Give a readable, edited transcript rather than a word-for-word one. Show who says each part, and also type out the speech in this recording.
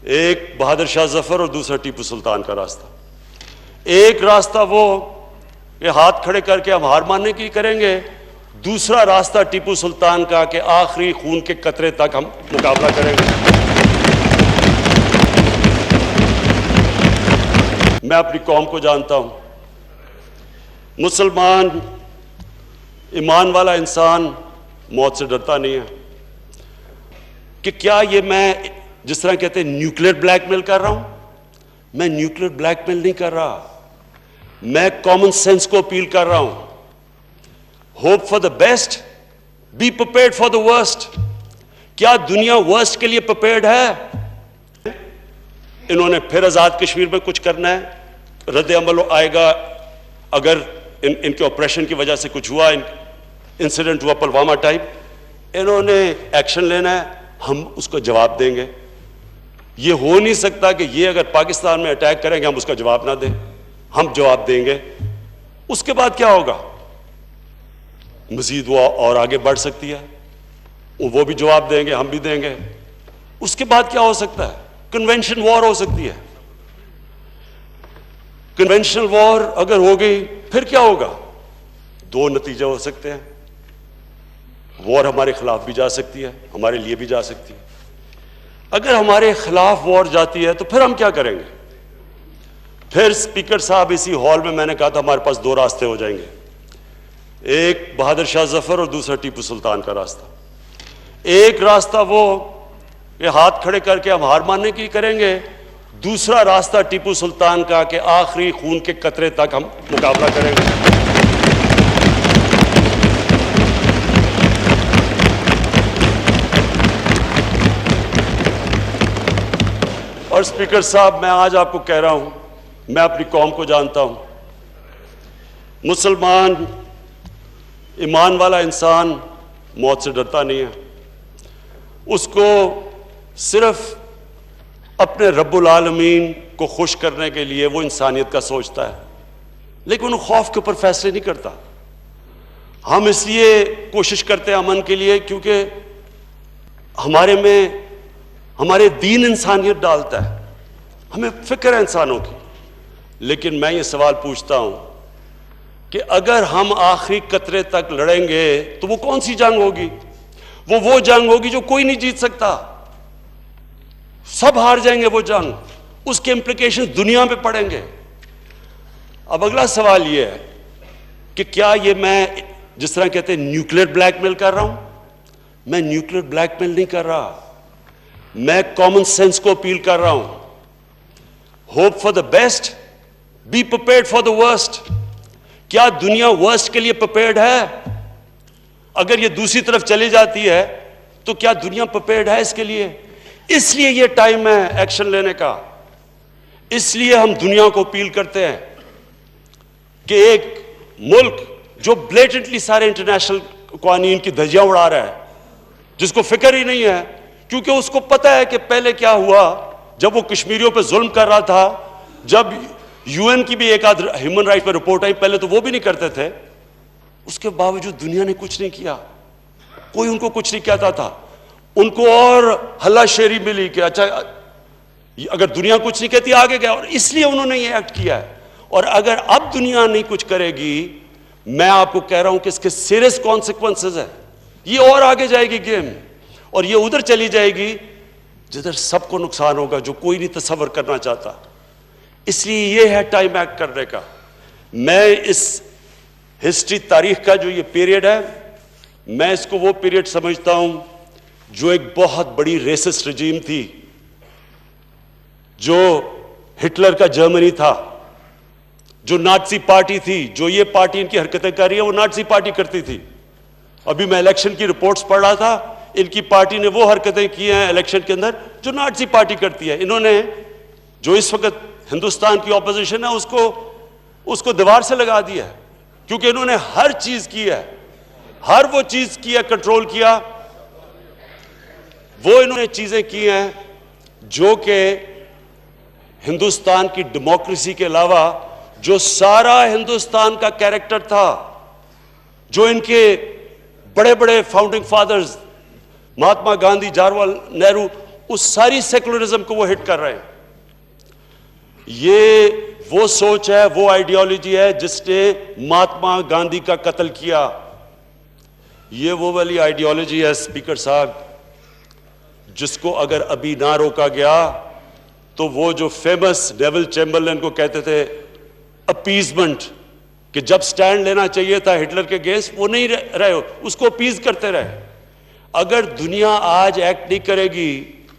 Speaker 1: एक बहादुर शाह जफर और दूसरा टीपू सुल्तान का रास्ता। एक रास्ता वो कि हाथ खड़े करके हम हार मानने की करेंगे, दूसरा रास्ता टीपू सुल्तान का कि आखिरी खून के कतरे तक हम मुकाबला करेंगे। मैं अपनी कौम को जानता हूं, मुसलमान ईमान वाला इंसान मौत से डरता नहीं है। कि क्या ये मैं जिस तरह कहते हैं न्यूक्लियर ब्लैकमेल कर रहा हूं? मैं न्यूक्लियर ब्लैकमेल नहीं कर रहा, मैं कॉमन सेंस को अपील कर रहा हूं। Hope for the best, be prepared for the worst. क्या दुनिया वर्स्ट के लिए प्रिपेयर्ड है? इन्होंने फिर आजाद कश्मीर में कुछ करना है, रद्द अमल आएगा अगर इनके ऑपरेशन की वजह से कुछ हुआ, इंसिडेंट हुआ पुलवामा टाइप, इन्होंने एक्शन लेना है, हम उसको जवाब देंगे। ये हो नहीं सकता कि ये अगर पाकिस्तान में अटैक करेंगे हम उसका जवाब ना दें, हम जवाब देंगे। उसके बाद क्या होगा? मजीद वो और आगे बढ़ सकती है, वो भी जवाब देंगे, हम भी देंगे। उसके बाद क्या हो सकता है? कन्वेंशन वॉर हो सकती है। कन्वेंशनल वॉर अगर हो गई फिर क्या होगा? दो नतीजे हो सकते हैं, वॉर हमारे खिलाफ भी जा सकती है, हमारे लिए भी जा सकती है। अगर हमारे खिलाफ वॉर जाती है तो फिर हम क्या करेंगे? फिर स्पीकर साहब इसी हॉल में मैंने कहा था हमारे पास दो रास्ते हो जाएंगे, एक बहादुर शाह जफर और दूसरा टीपू सुल्तान का रास्ता। एक रास्ता वो कि हाथ खड़े करके हम हार मानने की करेंगे, दूसरा रास्ता टीपू सुल्तान का कि आखिरी खून के कतरे तक हम मुकाबला करेंगे। और स्पीकर साहब, मैं आज आपको कह रहा हूं, मैं अपनी कौम को जानता हूं, मुसलमान ईमान वाला इंसान मौत से डरता नहीं है। उसको सिर्फ अपने रब्बुल आलमीन को खुश करने के लिए वो इंसानियत का सोचता है, लेकिन वो खौफ के ऊपर फैसले नहीं करता। हम इसलिए कोशिश करते हैं अमन के लिए क्योंकि हमारे में हमारे दीन इंसानियत डालता है, हमें फिक्र है इंसानों की। लेकिन मैं ये सवाल पूछता हूं कि अगर हम आखिरी कतरे तक लड़ेंगे तो वो कौन सी जंग होगी? वो जंग होगी जो कोई नहीं जीत सकता, सब हार जाएंगे वो जंग, उसके इंप्लीकेशन दुनिया में पड़ेंगे। अब अगला सवाल यह है कि क्या ये मैं जिस तरह कहते हैं न्यूक्लियर ब्लैकमेल कर रहा हूं? मैं न्यूक्लियर ब्लैकमेल नहीं कर रहा, मैं कॉमन सेंस को अपील कर रहा हूं। Hope for the best, be prepared for the worst. क्या दुनिया वर्स्ट के लिए प्रिपेयर्ड है? अगर ये दूसरी तरफ चली जाती है तो क्या दुनिया प्रिपेयर्ड है इसके लिए? इसलिए ये टाइम है एक्शन लेने का। इसलिए हम दुनिया को अपील करते हैं कि एक मुल्क जो ब्लेटेंटली सारे इंटरनेशनल कानून की धज्जियां उड़ा रहा है, जिसको फिक्र ही नहीं है, क्योंकि उसको पता है कि पहले क्या हुआ जब वो कश्मीरियों पे जुल्म कर रहा था, जब यूएन की भी एक आध ह्यूमन राइट पर रिपोर्ट आई, पहले तो वो भी नहीं करते थे, उसके बावजूद दुनिया ने कुछ नहीं किया, कोई उनको कुछ नहीं कहता था। उनको और हल्लाशेरी मिली कि अच्छा अगर दुनिया कुछ नहीं कहती आगे गया, और इसलिए उन्होंने ये एक्ट किया है। और अगर अब दुनिया नहीं कुछ करेगी, मैं आपको कह रहा हूं कि इसके सीरियस कॉन्सिक्वेंसेस है। ये और आगे जाएगी गेम, और ये उधर चली जाएगी जिधर सबको नुकसान होगा, जो कोई नहीं तसव्वुर करना चाहता। इसलिए ये है टाइम एक्ट करने का। मैं इस हिस्ट्री तारीख का जो ये पीरियड है, मैं इसको वो पीरियड समझता हूं जो एक बहुत बड़ी रेसिस्ट रजीम थी, जो हिटलर का जर्मनी था, जो नाज़ी पार्टी थी, जो ये पार्टी इनकी हरकतें कर रही है वो नाज़ी पार्टी करती थी। अभी मैं इलेक्शन की रिपोर्ट्स पढ़ रहा था, इनकी पार्टी ने वो हरकतें की हैं इलेक्शन के अंदर जो नाज़ी पार्टी करती है। इन्होंने जो इस वक्त हिंदुस्तान की ऑपोजिशन है उसको दीवार से लगा दिया है, क्योंकि इन्होंने हर चीज की है, हर वो चीज की है, कंट्रोल किया, वो इन्होंने चीजें की हैं जो कि हिंदुस्तान की डेमोक्रेसी के अलावा जो सारा हिंदुस्तान का कैरेक्टर था, जो इनके बड़े बड़े फाउंडिंग फादर्स महात्मा गांधी, जवाहरलाल नेहरू, उस सारी सेकुलरिज्म को वो हिट कर रहे हैं। ये वो सोच है, वो आइडियोलॉजी है जिसने महात्मा गांधी का कत्ल किया। ये वो वाली आइडियोलॉजी है स्पीकर साहब, जिसको अगर अभी ना रोका गया तो वो जो फेमस नेविल चैम्बरलेन को कहते थे अपीजमेंट, कि जब स्टैंड लेना चाहिए था हिटलर के अगेंस्ट वो नहीं रहे, उसको अपीज करते रहे। अगर दुनिया आज एक्ट नहीं करेगी